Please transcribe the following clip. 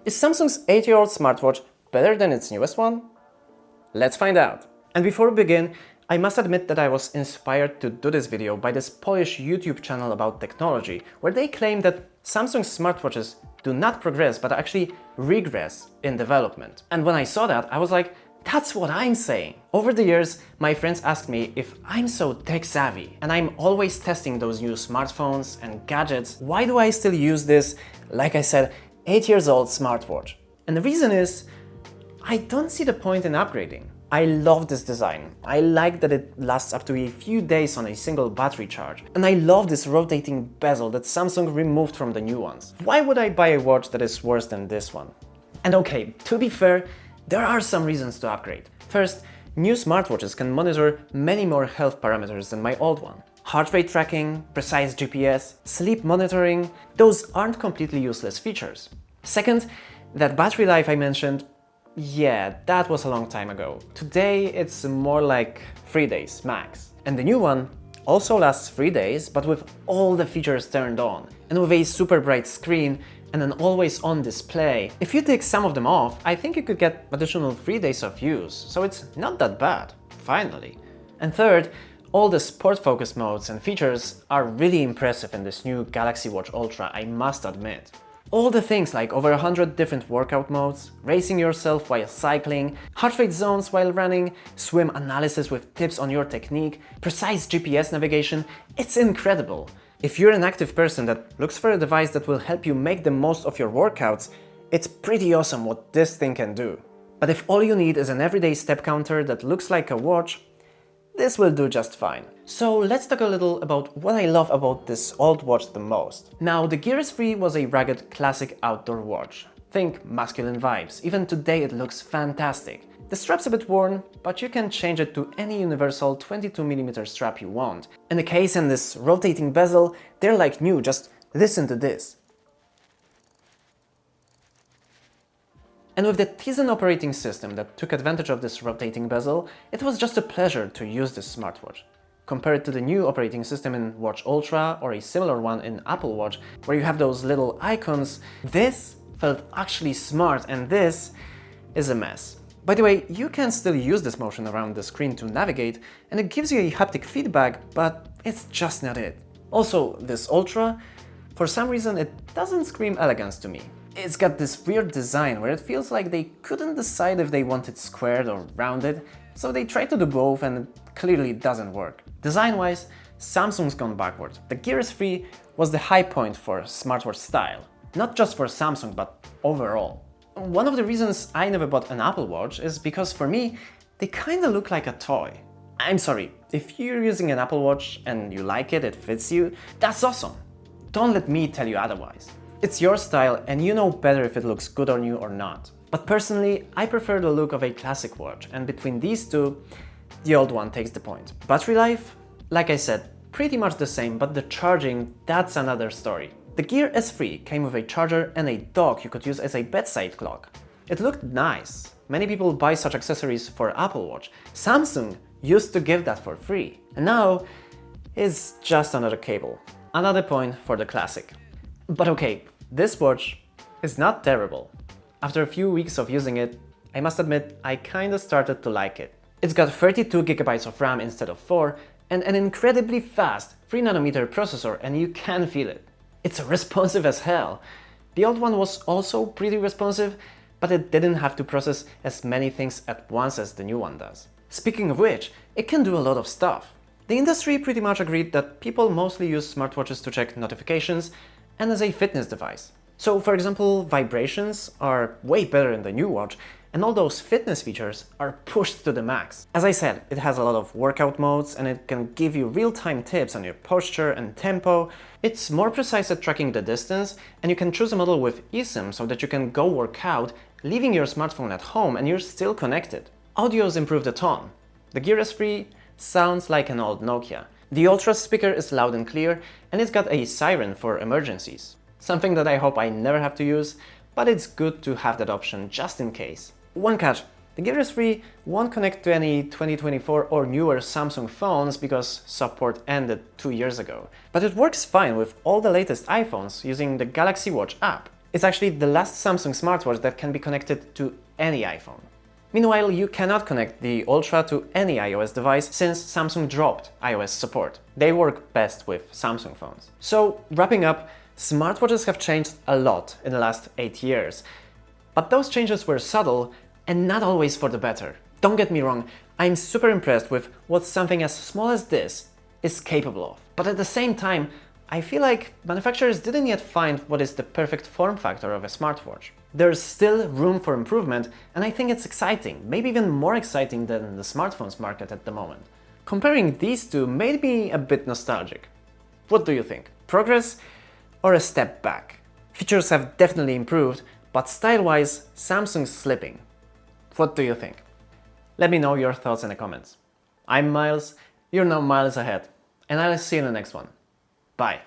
Is Samsung's 8-year-old smartwatch better than its newest one? Let's find out. And before we begin, I must admit that I was inspired to do this video by this Polish YouTube channel about technology, where they claim that Samsung's smartwatches do not progress but actually regress in development. And when I saw that, I was like, that's what I'm saying. Over the years, my friends asked me if I'm so tech savvy and I'm always testing those new smartphones and gadgets, why do I still use this, like I said, 8 years old smartwatch? And the reason is, I don't see the point in upgrading. I love this design. I like that it lasts up to a few days on a single battery charge. And I love this rotating bezel that Samsung removed from the new ones. Why would I buy a watch that is worse than this one? And okay, to be fair, there are some reasons to upgrade. First, new smartwatches can monitor many more health parameters than my old one. Heart rate tracking, precise GPS, sleep monitoring, those aren't completely useless features. Second, that battery life I mentioned, yeah, that was a long time ago. Today it's more like 3 days max. And the new one also lasts 3 days, but with all the features turned on, and with a super bright screen and an always-on display. If you take some of them off, I think you could get additional 3 days of use, so it's not that bad, finally. And third, all the sport-focused modes and features are really impressive in this new Galaxy Watch Ultra, I must admit. All the things like over 100 different workout modes, racing yourself while cycling, heart rate zones while running, swim analysis with tips on your technique, precise GPS navigation, it's incredible. If you're an active person that looks for a device that will help you make the most of your workouts, it's pretty awesome what this thing can do. But if all you need is an everyday step counter that looks like a watch, this will do just fine. So let's talk a little about what I love about this old watch the most. Now, the Gear S3 was a rugged, classic outdoor watch. Think masculine vibes. Even today it looks fantastic. The strap's a bit worn, but you can change it to any universal 22mm strap you want. And the case and this rotating bezel, they're like new, just listen to this. And with the Tizen operating system that took advantage of this rotating bezel, it was just a pleasure to use this smartwatch. Compared to the new operating system in Watch Ultra or a similar one in Apple Watch, where you have those little icons, this felt actually smart, and this is a mess. By the way, you can still use this motion around the screen to navigate, and it gives you a haptic feedback, but it's just not it. Also, this Ultra, for some reason it doesn't scream elegance to me. It's got this weird design where it feels like they couldn't decide if they want it squared or rounded, so they tried to do both and it clearly doesn't work. Design-wise, Samsung's gone backward. The Gear S3 was the high point for smartwatch style, not just for Samsung but overall. One of the reasons I never bought an Apple Watch is because for me, they kinda look like a toy. I'm sorry, if you're using an Apple Watch and you like it, it fits you, that's awesome. Don't let me tell you otherwise. It's your style and you know better if it looks good on you or not. But personally, I prefer the look of a classic watch, and between these two, the old one takes the point. Battery life? Like I said, pretty much the same, but the charging, that's another story. The Gear S3 came with a charger and a dock you could use as a bedside clock. It looked nice. Many people buy such accessories for Apple Watch. Samsung used to give that for free. And now, it's just another cable. Another point for the classic. But okay, this watch is not terrible. After a few weeks of using it, I must admit I kinda started to like it. It's got 32GB of RAM instead of 4 and an incredibly fast 3nm processor, and you can feel it. It's responsive as hell. The old one was also pretty responsive, but it didn't have to process as many things at once as the new one does. Speaking of which, it can do a lot of stuff. The industry pretty much agreed that people mostly use smartwatches to check notifications and as a fitness device. So, for example, vibrations are way better in the new watch, and all those fitness features are pushed to the max. As I said, it has a lot of workout modes and it can give you real-time tips on your posture and tempo. It's more precise at tracking the distance, and you can choose a model with eSIM so that you can go work out, leaving your smartphone at home and you're still connected. Audio's improved a ton. The Gear S3 sounds like an old Nokia. The Ultra speaker is loud and clear, and it's got a siren for emergencies. Something that I hope I never have to use, but it's good to have that option just in case. One catch, the Gear S3 won't connect to any 2024 or newer Samsung phones because support ended 2 years ago. But it works fine with all the latest iPhones using the Galaxy Watch app. It's actually the last Samsung smartwatch that can be connected to any iPhone. Meanwhile, you cannot connect the Ultra to any iOS device since Samsung dropped iOS support. They work best with Samsung phones. So, wrapping up, smartwatches have changed a lot in the last 8 years. But those changes were subtle and not always for the better. Don't get me wrong, I'm super impressed with what something as small as this is capable of. But at the same time, I feel like manufacturers didn't yet find what is the perfect form factor of a smartwatch. There's still room for improvement, and I think it's exciting, maybe even more exciting than the smartphones market at the moment. Comparing these two made me a bit nostalgic. What do you think? Progress or a step back? Features have definitely improved, but style-wise, Samsung's slipping. What do you think? Let me know your thoughts in the comments. I'm Miles, you're now miles ahead, and I'll see you in the next one. Bye.